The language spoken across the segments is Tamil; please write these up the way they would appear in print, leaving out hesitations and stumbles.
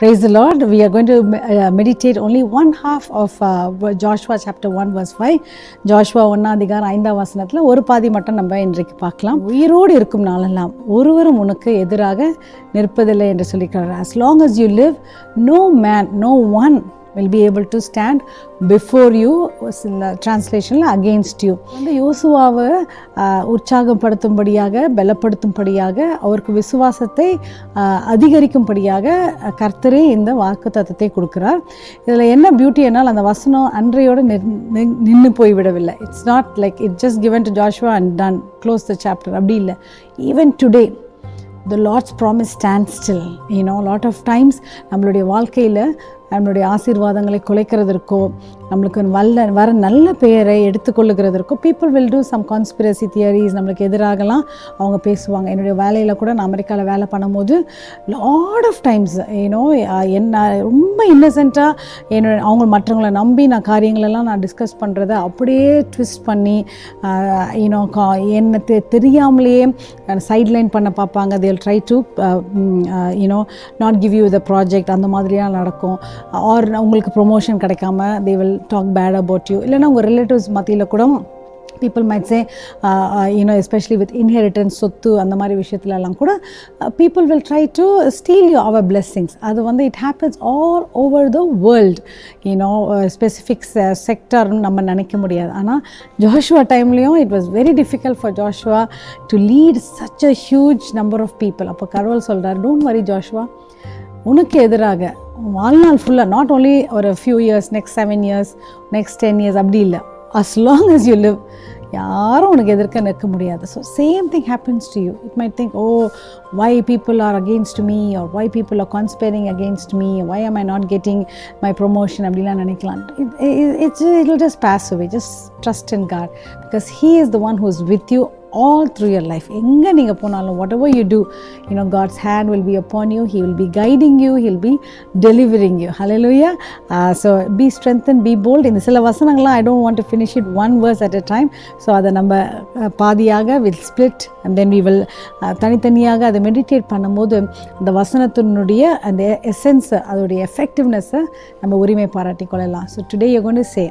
Praise the Lord. We are going to meditate only one half of Joshua chapter 1 verse 5. Joshua 1 அதிகாரம் 5 வசனத்தில் ஒரு பாதி மட்டும் நம்ம இன்றைக்கு பார்க்கலாம். உயிரோடு இருக்கும் நாளெல்லாம் ஒருவரும் உனக்கு எதிராக நிற்பதில்லை என்று சொல்லிக்கிறார். As long as you live, no man, no one will be able to stand before you, translationல against you. வந்து யோசுவாவை உற்சாகப்படுத்தும்படியாக பலப்படுத்தும்படியாக அவருக்கு விசுவாசத்தை அதிகரிக்கும்படியாக கர்த்தரே இந்த வாக்குத்தத்தத்தை கொடுக்கிறார். இதில் என்ன பியூட்டி என்னால் அந்த வசனம் அன்றையோடு நின்று போய்விடவில்லை. It's not like it just given to Joshua and done, close the chapter. அப்படி இல்லை. Even today the Lord's promise stands still. You know, a lot of times நம்மளுடைய வாழ்க்கையில் நம்மளுடைய ஆசீர்வாதங்களை குலைக்கிறதற்கோ நம்மளுக்கு வர நல்ல பெயரை எடுத்துக்கொள்ளுகிறதற்கோ people will do some conspiracy theories. நம்மளுக்கு எதிராகலாம் அவங்க பேசுவாங்க. என்னுடைய வேலையில் கூட நான் அமெரிக்காவில் வேலை பண்ணும்போது lot of times என்ன ரொம்ப இன்னசென்ட்டாக அவங்க மற்றவங்களை நம்பி நான் காரியங்களெல்லாம் நான் டிஸ்கஸ் பண்ணுறதை அப்படியே ட்விஸ்ட் பண்ணி என்ன தெரியாமலேயே சைட்லைன் பண்ண பார்ப்பாங்க. they will try to not give you the project. அந்த மாதிரியாக நடக்கும். ஆர் உங்களுக்கு ப்ரொமோஷன் கிடைக்காம they will talk bad about you. இல்லைன்னா உங்கள் ரிலேட்டிவ்ஸ் மத்தியில் கூட people might say especially with inheritance, சொத்து அந்த மாதிரி விஷயத்துலலாம் கூட people will try to steal our blessings. அது வந்து it happens all over the world. Specific sector நம்ம நினைக்க முடியாது. ஆனால் ஜோஷுவா டைம்லேயும் it was very difficult for Joshua to lead such a huge number of people. அப்போ கடவுள் சொல்கிறார், don't worry Joshua, உனக்கு எதிராக வாழ்நாள் ஃபுல்லாக, நாட் ஓன்லி ஒரு few years, next 7 years, next 10 years அப்படி இல்லை, as long as you live, யாரும் உனக்கு எதிர்க்க நிற்க முடியாது. So same thing happens to you. It might think, oh, why people are against me, or why people are conspiring against me, why am I not getting my promotion அப்படிலாம் நினைக்கலாம். It will just pass away. Just trust in God, because He is the one who is with you all through your life. எங்கே நீங்கள் போனாலும், whatever you do, God's hand will be upon you. He will be guiding you. He will be delivering you. Hallelujah. So be strengthened, be bold. இந்த சில வசனங்கள்லாம் I don't want to finish it one verse at a time. So அதை நம்ம பாதியாக will split and then we will தனித்தனியாக அதை மெடிடேட் பண்ணும்போது அந்த வசனத்தினுடைய அந்த எசன்ஸ், அதோடைய எஃபெக்டிவ்னஸை நம்ம உரிமை பாராட்டி கொள்ளலாம். So today you're going to say,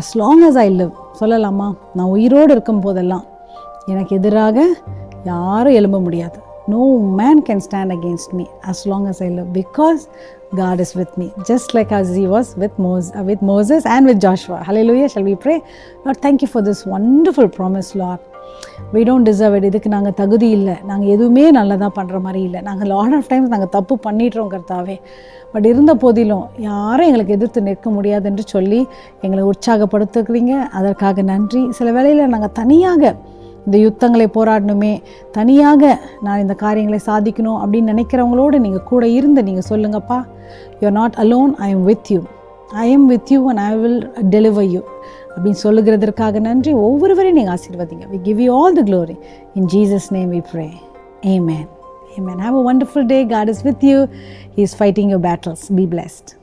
as long as I live, சொல்லலாமா, நான் உயிரோடு இருக்கும் போதெல்லாம் எனக்கு எதிராக யாரும் எழும்ப முடியாது. No man can stand against me as long as I live, because God is with me, just like as He was with Moses and with Joshua. Hallelujah. Shall we pray? Lord, thank you for this wonderful promise, Lord. We don't deserve it. இதுக்கு நாங்கள் தகுதி இல்லை. நாங்கள் எதுவுமே நல்லதாக பண்ணுற மாதிரி இல்லை. நாங்கள் லாட் ஆஃப் டைம்ஸ் நாங்கள் தப்பு பண்ணிடுறோம் கர்த்தாவே. பட் இருந்த போதிலும் யாரும் எங்களுக்கு எதிர்த்து நிற்க முடியாது என்று சொல்லி எங்களை உற்சாகப்படுத்துக்கிறீங்க. அதற்காக நன்றி. சில வேளையில் நாங்கள் தனியாக இந்த யுத்தங்களை போராடணுமே, தனியாக நான் இந்த காரியங்களை சாதிக்கணும் அப்படின்னு நினைக்கிறவங்களோடு நீங்கள் கூட இருந்து நீங்கள் சொல்லுங்கப்பா, you are not alone, I am with you, I am with you and I will deliver you அப்படின்னு சொல்லுகிறதற்காக நன்றி. ஒவ்வொருவரையும் நீங்கள் ஆசீர்வதிங்க. We give you all the glory. In Jesus' name we pray. Amen. Amen. Have a wonderful day. God is with you. He is fighting your battles. Be blessed.